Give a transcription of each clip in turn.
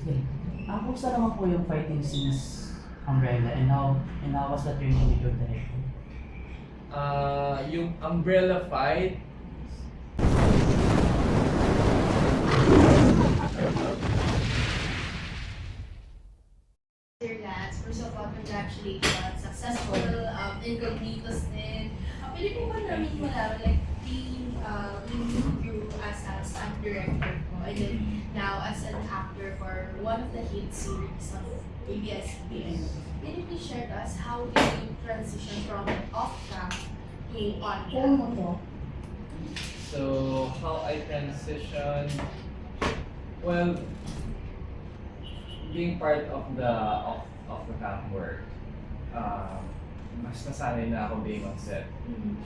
Okay. Kumusta naman po yung fighting scenes Umbrella and how was the training with your director? Yung umbrella fight, Sir Lance, first of all, congratulations. Successful incognitos din. Pwede po ba namin malaman, like, you as a stunt director po, and then now as an actor for one of the hit series of ABS-CBN. Can you please share to us how did you transition from off-cam to on-cam? so how I transitioned, well, being part of the camp work, mas nasanay na ako being on set.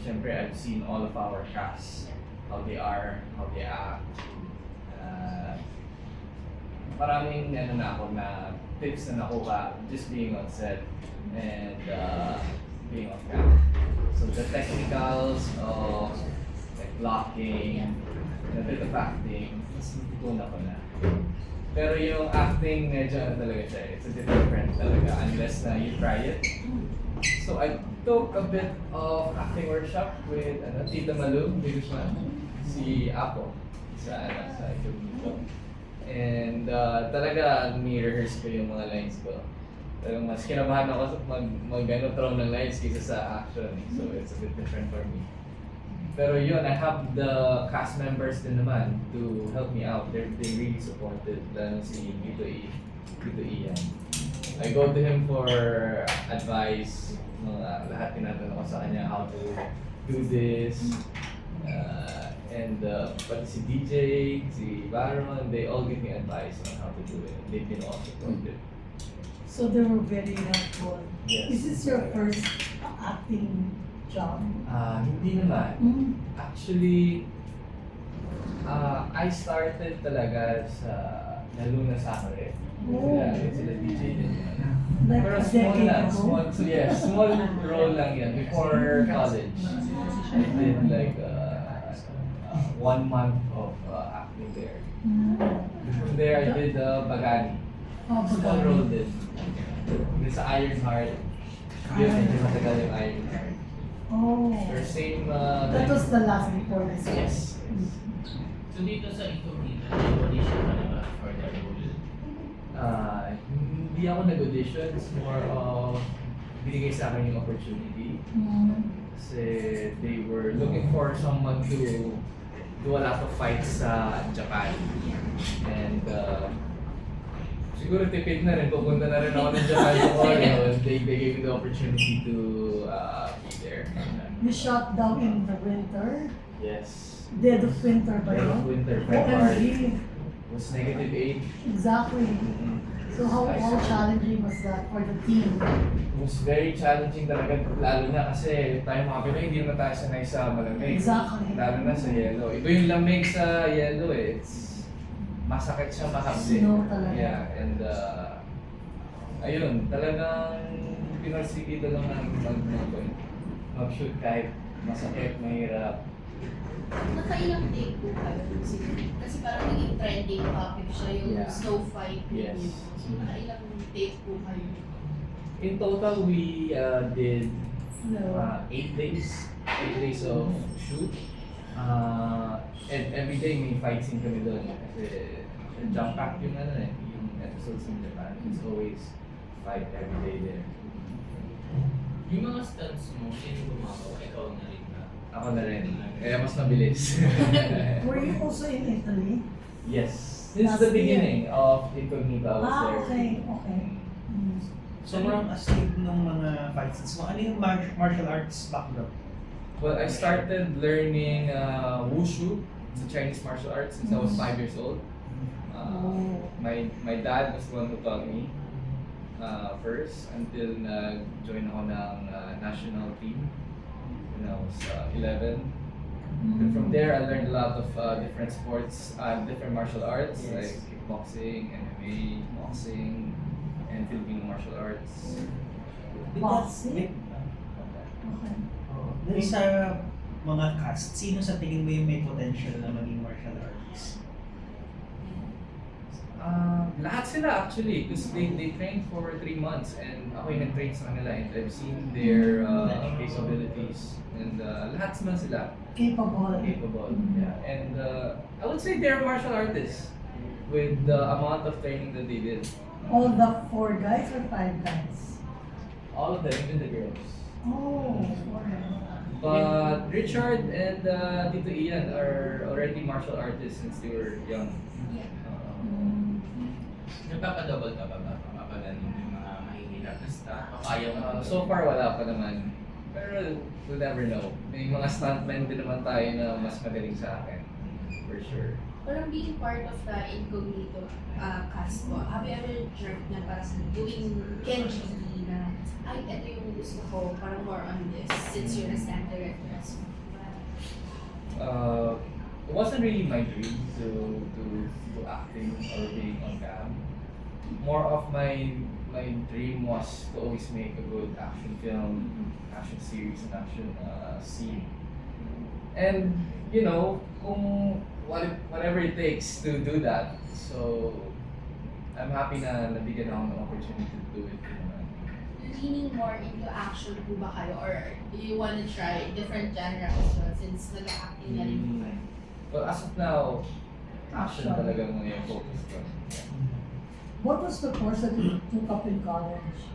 Siyempre, I've seen all of our cast, how they are, how they act. Maraming na ako na tips na nakuha just being on set and being on camp. So the technicals of like blocking, a bit of acting, mas natutunan ko na. Pero yung acting, medyo talaga siya, it's a different talaga unless na you try it. So I took a bit of acting workshop with Tita Malu, si Apo, sa Ito. And talaga ni-rehearse ko yung mga lines ko. Talagang mas kinabahan ako sa throw ng lines kaysa sa action. So it's a bit different for me. Pero yun, I have the cast members din naman to help me out. They really supported, lalo si Tito Ian. I go to him for advice, lahat tinatanong ko sa kanya how to do this. And pati si DJ, si Baron, they all give me advice on how to do it. They've been all supportive. So they were very helpful. Yes. Is this your first acting job? Hindi naman. Actually, I started talaga sa Luna Sacre. Oh. Sila DJ din. Like Pero a small decade lang, ago? small role lang yan before college. I did like 1 month of acting there. From there, I did Bagani. Oh, Small Bagani. role din. Then sa Ironheart, yun, medyo matagal yung Ironheart. Oh. Or same, That was the last before this one. yes. So dito sa Incognito, audition ka na ba for the role? Hindi ako nag-audition. It's more of binigay sa akin yung opportunity. Kasi they were looking for someone to do a lot of fights sa Japan. And siguro tipid na rin, pupunta na rin ako ng Japan tomorrow. They gave me the opportunity to be there. You shot down in the winter? Yes. Dead of winter ba Dead yun? of winter, February. OMG. It was -8. Exactly. So how challenging was that for the team? It was very challenging talaga, lalo na kasi tayo mga Pinoy, hindi naman tayo sanay sa malamig. Exactly. Lalo na sa yellow. Iba yung lamig sa yellow eh. It's masakit siya mahapdi. Snow talaga. Yeah, and ayun, talagang pinarsikito lang namin mag-shoot kahit masakit, mahirap. Nakailang take po kayo dun siguro? Kasi parang naging trending topic siya, yung Yeah. snow fight Yes. ninyo. So nakailang take po kayo? In total, we did No. 8 days. 8 days of shoot. And every day may fight scene kami doon. Kasi jump pack yung yung episodes in Japan. It's always fight every day there. Yung mga stunts mo, sino gumagawa? Ikaw na rin ba? Ako na rin. Kaya mas mabilis. Were you also in Italy? Yes. Since Last the year. beginning of Incognito, I was there. Okay, okay. Sobrang astig ng mga fight scenes mo. Ano yung martial arts background? Well, I started learning wushu, it's a Chinese martial arts, since I was 5 years old. My dad was the one who taught me first until nag-join ako ng national team when I was 11. And from there, I learned a lot of different sports, different martial arts like kickboxing, MMA, boxing, and Filipino martial arts. Boxing? Okay. Dun sa mga cast, sino sa tingin mo yung may potential na maging martial artist? Lahat sila actually, because they trained for 3 months and ako yung nag-train sa kanila and I've seen their capabilities and lahat naman sila Capable. capable. Yeah. And I would say they're martial artists with the amount of training that they did. All the 4 guys or 5 guys? All of them, even the girls. Oh, 4. But Richard and Tito Ian are already martial artists since they were young. Yeah. Nagpapadouble ka ba ba? Mapapagaling yung mga mahihirap na staff? Kaya mo? So far wala pa naman. Pero we'll never know. May mga stuntmen din naman tayo na mas magaling sa akin. For sure. Parang being part of the Incognito cast po, have you ever dreamt na parang doing Kenji na, ay, ito yung gusto ko, parang more on this, since you're a stunt director as well? It wasn't really my dream to do acting or being on cam. More of my dream was to always make a good action film, action series, and action scene. And you know, kung whatever it takes to do that. So I'm happy na nabigyan ako ng opportunity to do it. Leaning more into action po ba kayo, or do you want to try different genre as well, since nag-acting na rin po kayo? But as of now, action Action. talaga muna yung focus ko. What was the course that you took up in college?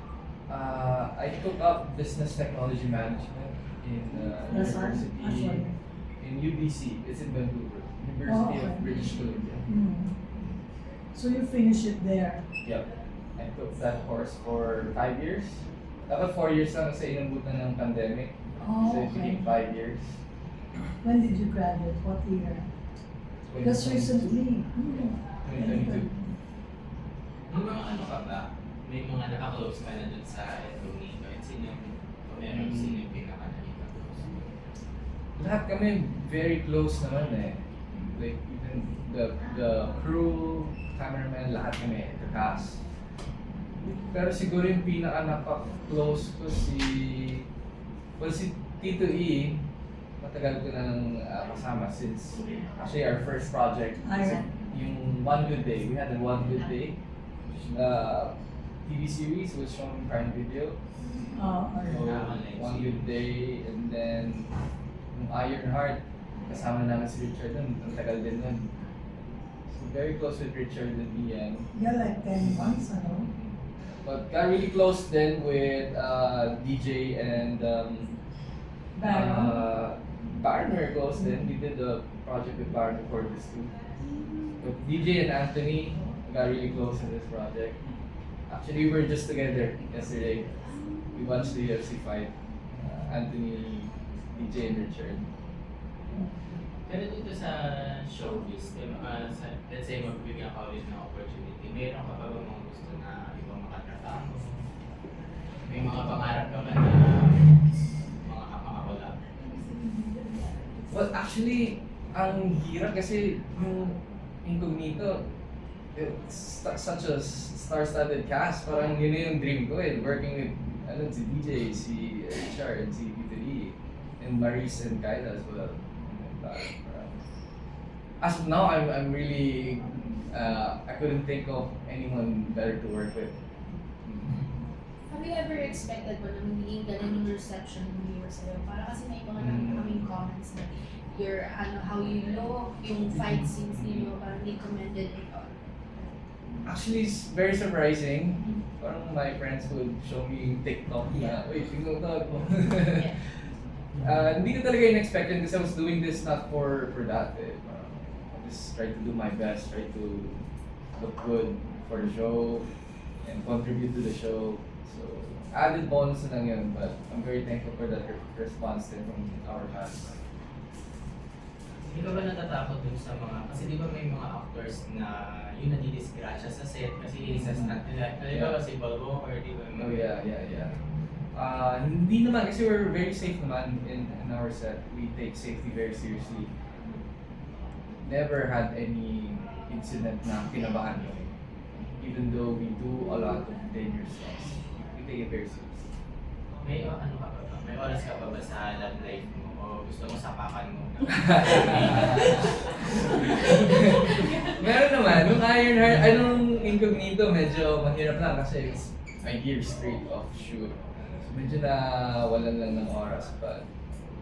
I took up business technology management in That's one? university That's one. in UBC. It's in Vancouver, University Oh, of okay. British Columbia. So you finished it there. Yep. I took that course for 5 years. Dapat 4 years lang kasi inabutan ng pandemic. Oh, So it okay. became 5 years. When did you graduate? What year? Just 2022. recently. 2022. May mga ano ka ba? May mga naka-close ka na dun sa Incognito and sino yung pinaka-nalika-close? Lahat kami very close naman eh. Like even the crew, cameraman, lahat kami, the cast. Pero siguro yung pinaka-naka-close ko si Tito E. Matagal ko nang kasama since actually our first project. Iron. Yung One Good Day. We had a One Good Day TV series was shown in Prime Video. Oh, So, alright. One Good Day, and then yung Ironheart, kasama namin si Richard nun, ang tagal din nun. So very close with Richard and Ian. Yeah, like 10 months, ano? But got really close then with DJ and Baron were close then. We did a project with Baron before this too. But DJ and Anthony got really close in this project. Actually, we were just together yesterday. We watched the UFC fight. Anthony, DJ, and Richard. Pero dito sa showbiz, let's say magbibigyan ka ulit ng opportunity, mayroon ka pa ba mga gusto na ibang makatrabaho? May mga pangarap ka ba na mga makakolab? Well, actually, ang hirap kasi yung Incognito, it's such a star-studded cast. Parang yun na yung dream ko eh. Working with si DJ, si Richard, si Tito E, and Maurice and Kyla as well. As of now, I'm really, I couldn't think of anyone better to work with. Have you ever expected mo na magiging ganun yung reception ng viewers sa'yo? Para kasi may mga kaming comments na your, how you look, yung fight scenes ninyo, parang they commended it all. Actually, it's very surprising. Parang my friends would show me yung TikTok na, uy, tingnan mo to. Hindi ko talaga in-expected kasi I was doing this not for that. Eh. I just try to do my best, try to look good for the show and contribute to the show. So, added bonus na lang yun, but I'm very thankful for that response din from our fans. Hindi ka ba natatakot dun sa mga, kasi di ba may mga actors na yun nadidisgrasya sa set kasi sa stunt nila. Di ba si Paul Walker, di ba? Oh yeah. Hindi naman kasi we're very safe naman in our set. We take safety very seriously. Never had any incident na kinabahan kami. Even though we do a lot of dangerous stuff, we take it very seriously. May ano ka ba? May oras ka pa ba sa love life mo o gusto mo sapakan mo? Meron naman, nung Ironheart, incognito, medyo mahirap lang kasi it's a year straight of shoot. So medyo nawalan lang ng oras, but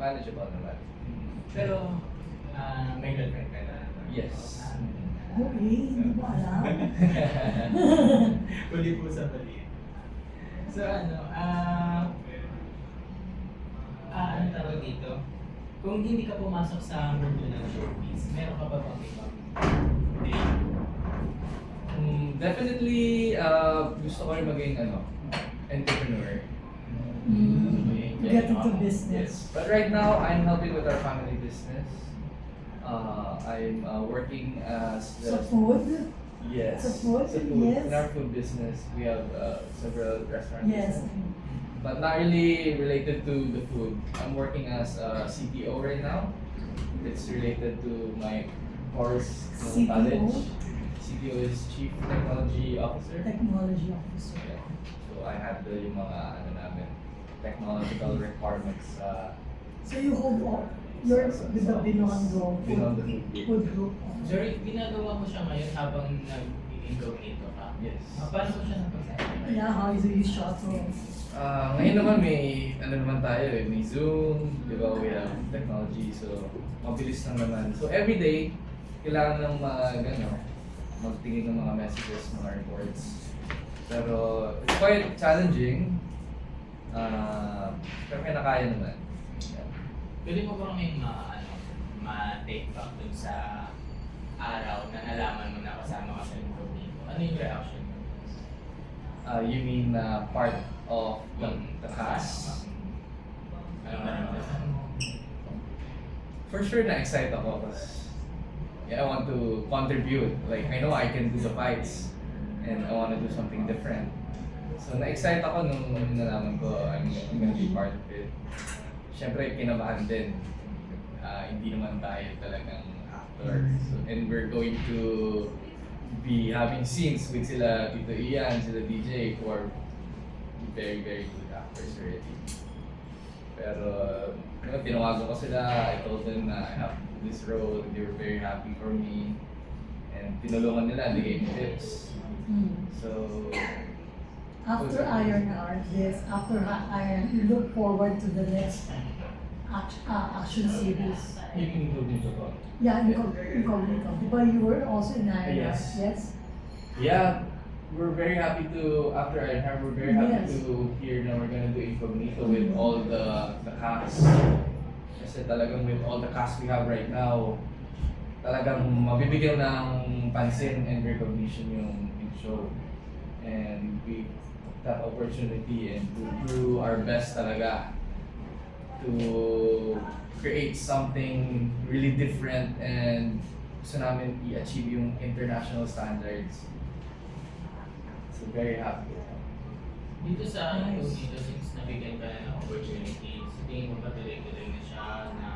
manageable naman. Pero, may girlfriend ka na. Yes. Okay, hindi ko alam. Huli po sa bali. So ano tawag dito? Kung hindi ka pumasok sa mundo ng showbiz, meron ka ba bang ibang dream? Definitely, gusto ko rin maging entrepreneur. Get into business. Yes. But right now, I'm helping with our family business. I'm working as Sa food? yes, Sa food? Yes. In our food business, we have several restaurants. Yes. But not really related to the food. I'm working as a CTO right now. It's related to my course in CTO? college. CTO is Chief Technology Officer. Technology officer. Yeah. So I handle yung mga technological requirements. So you hold all, you're with the Binondo Binondo food group. Sorry, ginagawa mo siya ngayon habang nag-incognito ka? Yes. Paano mo siya napagsasabi? Yeah, how do you shuttle? Ngayon naman may naman tayo may Zoom, di ba? We have technology, so mabilis lang naman. So every day, kailangan ng magtingin ng mga messages, mga reports. Pero it's quite challenging. Pero may nakaya naman. Yeah. Pwede mo ba may ma-take back dun sa araw na nalaman mo na kasama ka sa incognito? Ano yung reaction mo? You mean part of the cast? Anong naramdaman mo? For sure na-excite ako kasi I want to contribute. Like, I know I can do the fights and I want to do something different. So, na-excite ako nung nalaman ko I'm gonna be part of it. Siyempre, kinabahan din. Hindi naman tayo talagang actor. So, and we're going to be having scenes with sila Tito Ian, sila DJ, who are very, very good actors already. Pero, tinawagan ko sila, I told them na I have this role, they were very happy for me. And tinulungan nila, they gave me tips. So, After Iron Heart, yes, after Iron, you look forward to the next action series. yung incognito ko. Yeah, Incognito. But you were also in Iron Heart, Yes. yes? Yeah, we're very happy to, after I heard, we're very happy Yes. to hear na we're gonna do Incognito with all the cast. Kasi talagang with all the cast we have right now, talagang mabibigyan ng pansin and recognition yung show. And we took that opportunity and to do our best talaga to create something really different and gusto namin i-achieve yung international standards. So very happy. Dito sa incognito, since nabigyan ka na ng opportunity, sa tingin mo ba tuloy-tuloy na siya na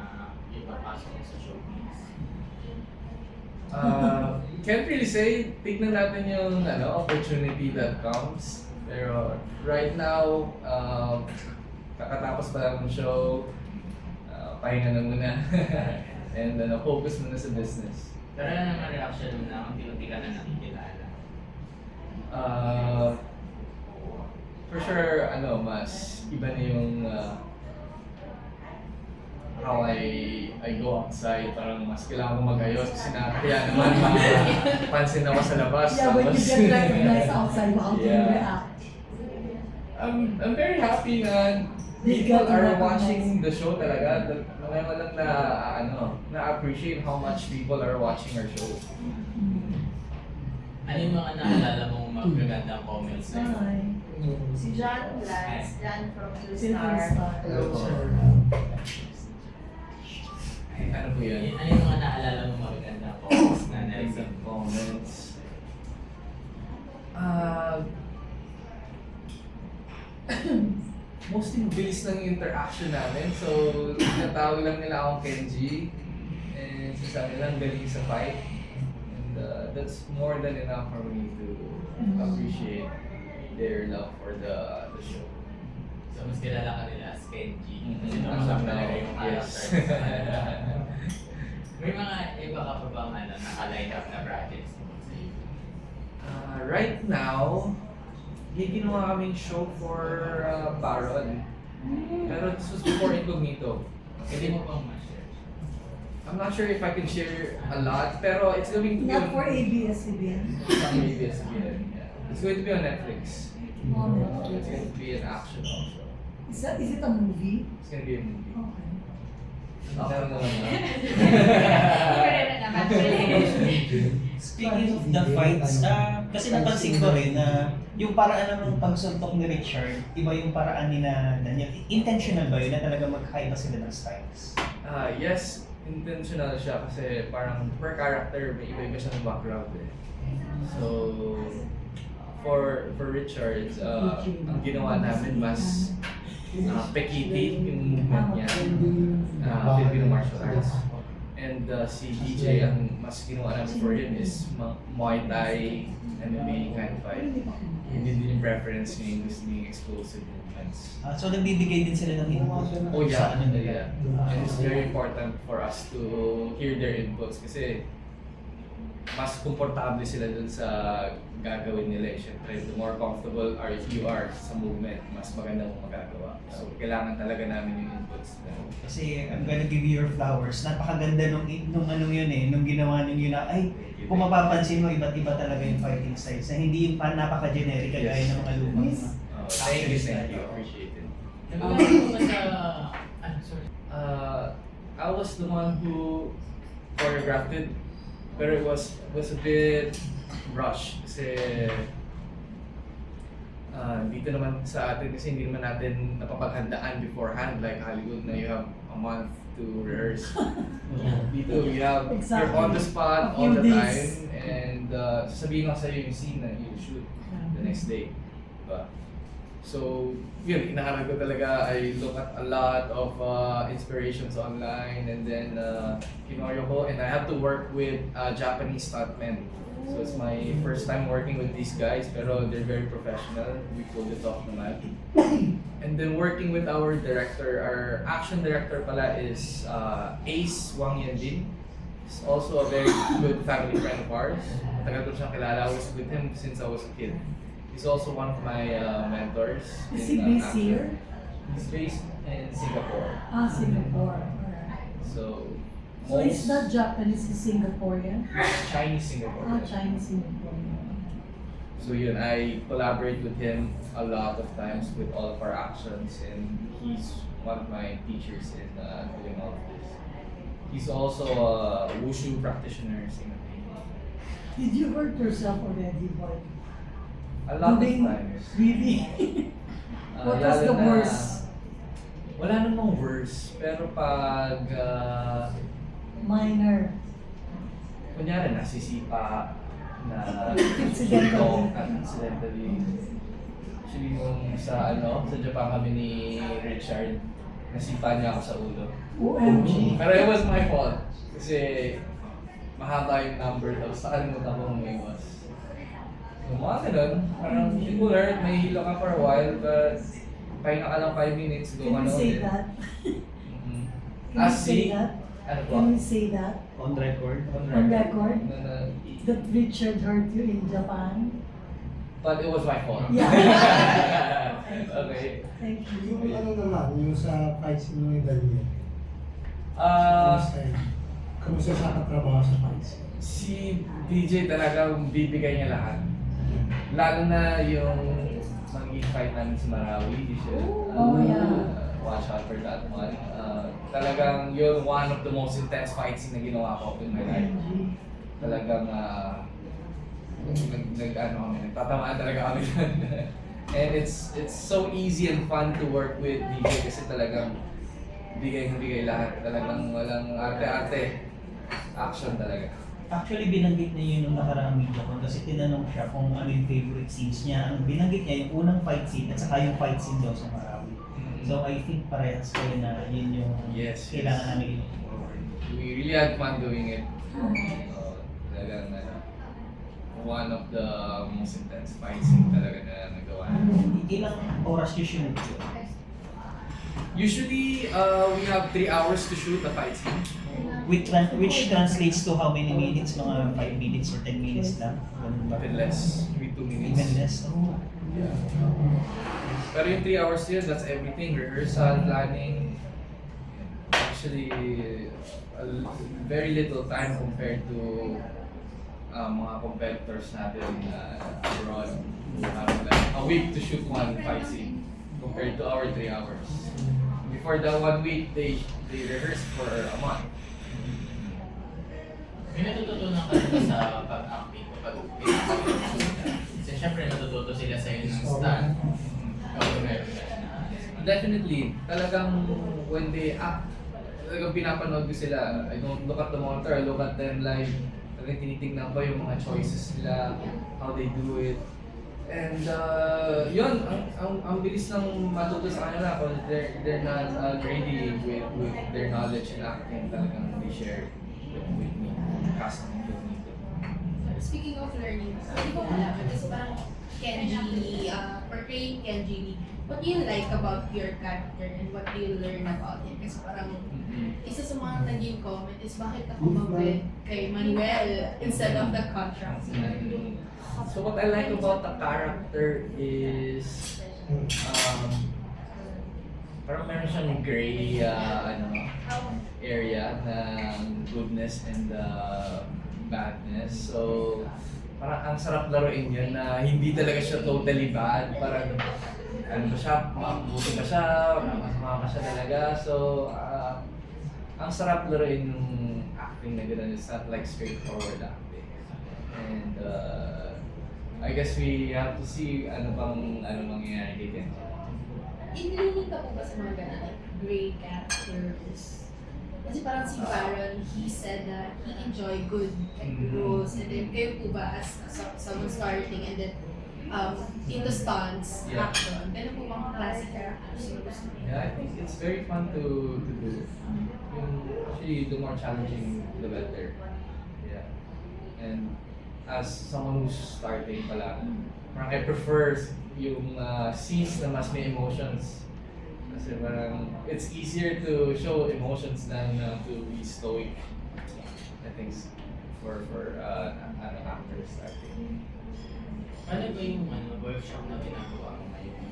ipapasok mo sa showbiz? Can't really say. Tignan natin yung opportunity that comes. Pero right now, kakatapos pa lang ng show, pahinga na muna. And focus muna sa business. Pero ano naman reaction mo na unti-unti ka na nakikilala? For sure, mas iba na yung how I go outside. Parang mas kailangan ko mag-ayos kasi kaya naman pansin ako sa labas. Yeah, when you Tapos- get recognized outside, how do you Yeah. react? I'm very happy na They people got are recognized. watching the show talaga. Ngayon lang na-appreciate how much people are watching our show. Ano yung mga naalala mong magagandang comments na yun? Hi. Si John Lance, John from Two Silver Star. Star. Hello po. Ano po yan? Ano yung mga naalala mong magagandang comments na narinig? Comments. Mostly bilis ng interaction namin. So, tinatawag lang nila akong Kenji. And sasabi lang galing sa fight. And that's more than enough for me to appreciate their love for the show. So, mas kilala ka nila as Kenji. Mhm. Kasi nausap Ano, talaga yung yes. character sa kanila. May mga iba ka pa bang naka-line up na projects mo sa iyo? Right now, may ginawa kaming show for Baron. Pero this was before Incognito. Pwede mo bang ma-share? I'm not sure if I can share a lot, pero it's going to be Not for ABS-CBN. Some ABS-CBN. Yeah. It's going to be on Netflix. Oh, It's going to be an action also. Is it a movie? It's going to be a movie. Okay. Okay naman na. Pwede na naman. Speaking of the fights, kasi napansin ko rin na yung paraan ng pagsuntok ni Richard, iba yung paraan ni na Daniel. Intentional ba yun na talaga magkaiba sila ng styles? Yes, intentional siya kasi parang per character may iba-iba siya ng background eh. So, for Richard, ang ginawa namin mas pekiti yung movement niya, Filipino martial arts. And si DJ, ang mas ginawa namin for him is Muay Thai, MMA kind of fight. Hindi din yung preference niya yung gusto niya explosive movements. So nagbibigay din sila ng input Oh sa yeah, ano nila. And it's very important for us to hear their inputs kasi mas komportable sila dun sa gagawin nila. Siyempre, the more comfortable you are sa movement, mas maganda mong magagawa. So, kailangan talaga namin yung inputs na. Kasi I'm gonna give you your flowers. Napakaganda nung anong yun eh, nung ginawa ninyo na, ay, kung mapapansin mo, iba't iba talaga yung fighting styles. Na hindi yung napaka-generic kagaya ng mga lumang. Yes. Thank you. Appreciate it. Nagkakaroon mo ba sa... sorry. I was the one who choreographed it, pero it was a bit rushed kasi dito naman sa atin kasi hindi naman natin napapaghandaan beforehand like Hollywood na you have a month to rehearse. Dito you have Exactly. you're on the spot A all few the days. time and sasabihin lang sa'yo yung scene na you shoot the next day. Diba? So, yun, inaaral ko talaga. I look at a lot of inspirations online and then kinoryo ko and I have to work with Japanese stuntmen. So it's my first time working with these guys pero they're very professional. We pulled it off naman. And then working with our director, our action director pala is Ace Wang Yanjin. He's also a very good family friend of ours. Matagal ko siyang kilala. I was with him since I was a kid. He's also one of my mentors. Is he in, based action. here? He's based in Singapore. Singapore. Alright. So, So it's not Japanese, it's Singaporean? Chinese Singaporean. Chinese Singaporean. So yun, I collaborate with him a lot of times with all of our actions and he's one of my teachers in doing all of this. He's also a wushu practitioner in Singapore. Did you hurt yourself already, boy? A lot of Doing- times. Really? What was Lalo the na- worst? Wala namang worst, pero pag Minor. kunyari nasisipa na accidentally. Actually nung sa Japan kami ni Richard, nasipa niya ako sa ulo. OMG. Pero it was my fault. Kasi mahaba yung number tapos nakalimutan ko umiwas. So mga ganun, parang it will hurt, may hilo ka for a while but pahinga ka lang 5 minutes, go Can you say din. that? Mhm. Can you say that? Ano po? Can you say that? On record. On record? Na- That Richard hurt you in Japan? But it was my fault. Yeah. Okay. Thank you. Yung ano naman, yung sa fight scene ni Daniel. Ah, Kamusta sa katrabaho sa fight scene? si DJ talagang bibigay niya lahat. Lalo na yung magiging fight namin sa Marawi. You should Oh, yeah. watch out for that one. Talagang yun one of the most intense fight scene na ginawa ko in my life. OMG. Talagang nagtatamaan talaga kami dyan. And it's so easy and fun to work with DJ kasi talagang bigay lahat. Talagang walang arte-arte. Action talaga. Actually, binanggit niya yun nung nakaraang media ko kasi tinanong siya kung ano yung favorite scenes niya. Ang binanggit niya yung unang fight scene at saka yung fight scene daw sa Marawi. So I think parehas kayo na yun yung Yes. kailangan namin i-look. We really had fun doing it. Talagang one of the most intense fight scene talaga na nagawa namin. Ilang oras yung shoot yun? Usually, we have 3 hours to shoot the fight scene. Which translates to how many minutes? Mga 5 minutes or 10 minutes lang? Ganun ba? Even less, maybe 2 minutes. Even less? Oh. Yeah. Pero yung 3 hours yun, that's everything. Rehearsal, planning. Actually, very little time compared to mga competitors natin abroad who have like a week to shoot one fight scene compared to our 3 hours. Before the 1 week, they rehearse for a month. May natututunan ka rin sa pag-acting kapag pinapagawa mo sila. Kasi syempre natututo sila sa'yo ng stand. Kapag meron ka na. Definitely, talagang when they act, talagang pinapanood ko sila. I don't look at the monitor, I look at them live. Talagang tinitignan ko yung mga choices nila, how they do it. And yun, ang bilis ng matuto sa kanila kung they're not ready with their knowledge and acting. Talagang they share with me, casting with me. Speaking of learning, hindi ko malaman kasi parang Kenji, portraying Kenji, what do you like about your character and what do you learn about him? Kasi parang isa sa mga naging comment is bakit ako mabed kay Manuel instead of the contract? So what I like about the character is parang meron siyang gray area ng goodness and badness. So parang ang sarap laruin yun na hindi talaga siya totally bad. Parang ano ba siya, mabuti ba siya, masama ba siya talaga. So ang sarap laruin ng acting na gano'n. It's not like straightforward acting. And I guess we have to see ano mangyayari dito. Inilinig ka po ba sa mga ganun, like gray characters? Kasi parang si Baron, he said that he enjoy good roles, and then kayo po ba as someone starting and then into stunts, Yeah. action, ganun po bang classic characters yung gusto niyo? Yeah, I think it's very fun to do. Actually, the more challenging, the better. Yeah. And as someone who's starting pala, parang I prefer yung scenes na mas may emotions. Kasi parang it's easier to show emotions than to be stoic. I think for actors starting. Paano ba yung workshop na ginagawa mo ngayon?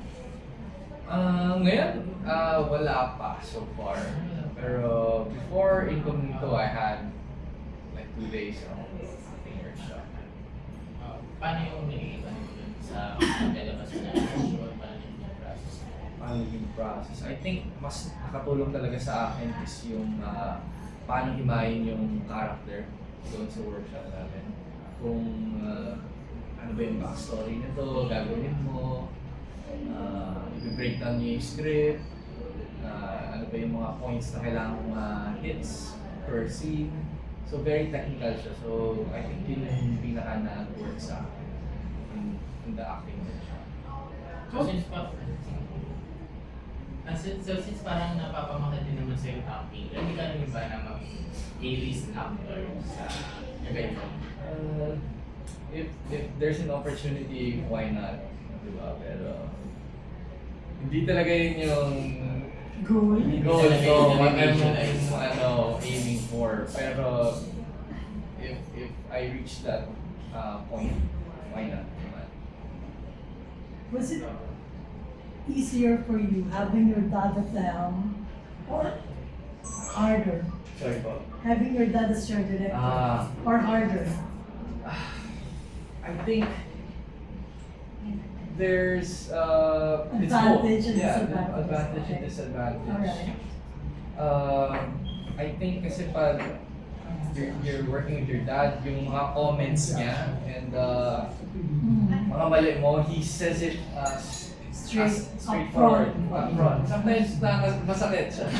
Ngayon, wala pa so far. Pero before Incognito, I had like 2 days of acting workshop. Paano yung nagiging ano dun sa paglalabas mo na yung paano yung process? Paano yung process? I think mas nakatulong talaga sa akin is yung paano himayin yung character doon sa workshop namin. Kung ano ba yung backstory nito, gagawin mo, i-breakdown niyo yung script, ano ba yung mga points na kailangan mong hits per scene. So very technical siya. So I think yun yung pinaka na-work sa akin in the acting workshop. So since parang napapamakit din naman sa yung acting, hindi ka naman ba na maging A-list actor sa event? If there's an opportunity, why not? Diba? Pero hindi talaga yun yung Goal. goal ko, what I'm Yung aiming for. Pero if I reach that point, why not? Diba? Was it easier for you having your dad at the helm or harder? Sorry po. Having your dad as your director or harder? I think there's it's Advantage both. and Yeah, disadvantage. advantage and Okay. disadvantage. Alright. I think kasi pag you're working with your dad, yung mga comments niya and mga mali mo, he says it straightforward, upfront. Sometimes masakit siya.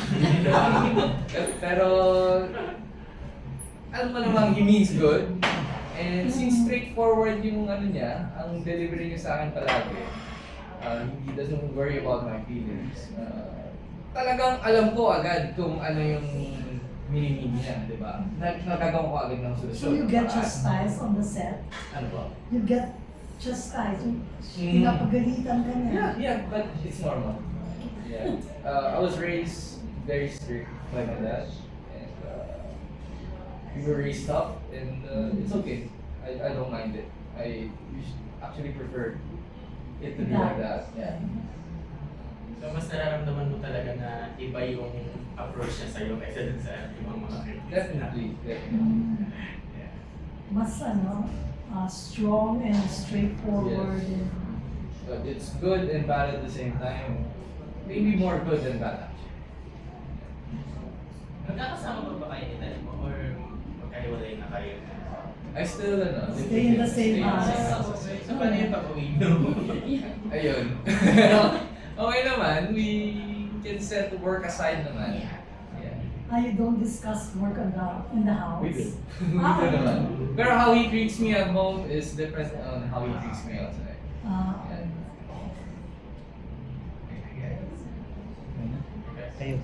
Pero alam mo namang he means good. And since straightforward yung ano niya, ang delivery niya sa akin palagi, he doesn't worry about my feelings. Talagang alam ko agad kung ano yung minimin niya, di ba? Nagagawa ko agad ng solusyon. So you get chastised on the set? Ano ba? You get chastised? Pinapagalitan ka niya? Yeah, but it's normal. Yeah. I was raised very strict like my dad. And we were raised tough, and it's okay. I don't mind it. I actually prefer it to be like that. Yeah. So mas nararamdaman mo talaga na iba yung approach niya sa'yo kaysa dun sa ibang mga critics. Definitely. Yeah. Mas strong and straightforward. Yes. And, But it's good and bad at the same time. Maybe more good than bad actually. Magkakasama pa ba kayo ni Dad mo or magkahiwalay na kayo? I still Stay in the same house. So paano yung pag-uwi mo? Ayun. Okay naman, we can set work aside naman. Yeah. you don't discuss work in the house? We do. We do naman. Pero how he treats me at home is different on how he treats me outside. Yeah. Kayo.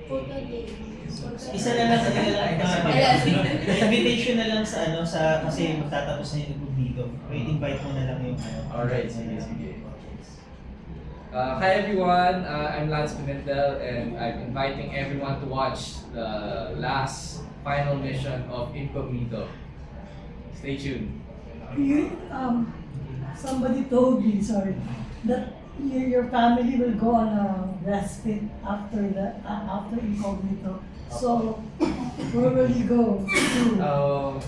Photo day. Isa na lang Ayan. invitation na lang sa kasi magtatapos na yung dito. I-invite mo na lang yung Alright, sige. Hi everyone, I'm Lance Pimentel and I'm inviting everyone to watch the last final mission of Incognito. Stay tuned. Somebody told me, that your family will go on a respite after Incognito. So, where will you go to?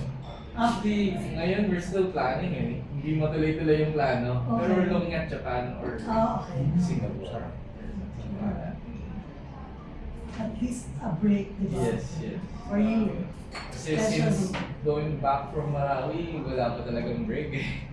Actually, ngayon we're still planning eh. Hindi matuloy-tuloy yung plano. Pero Okay. we're looking at Japan or Okay. Singapore. At least a break, di ba? Yes. For you. Kasi since going back from Marawi, wala pa talagang break eh.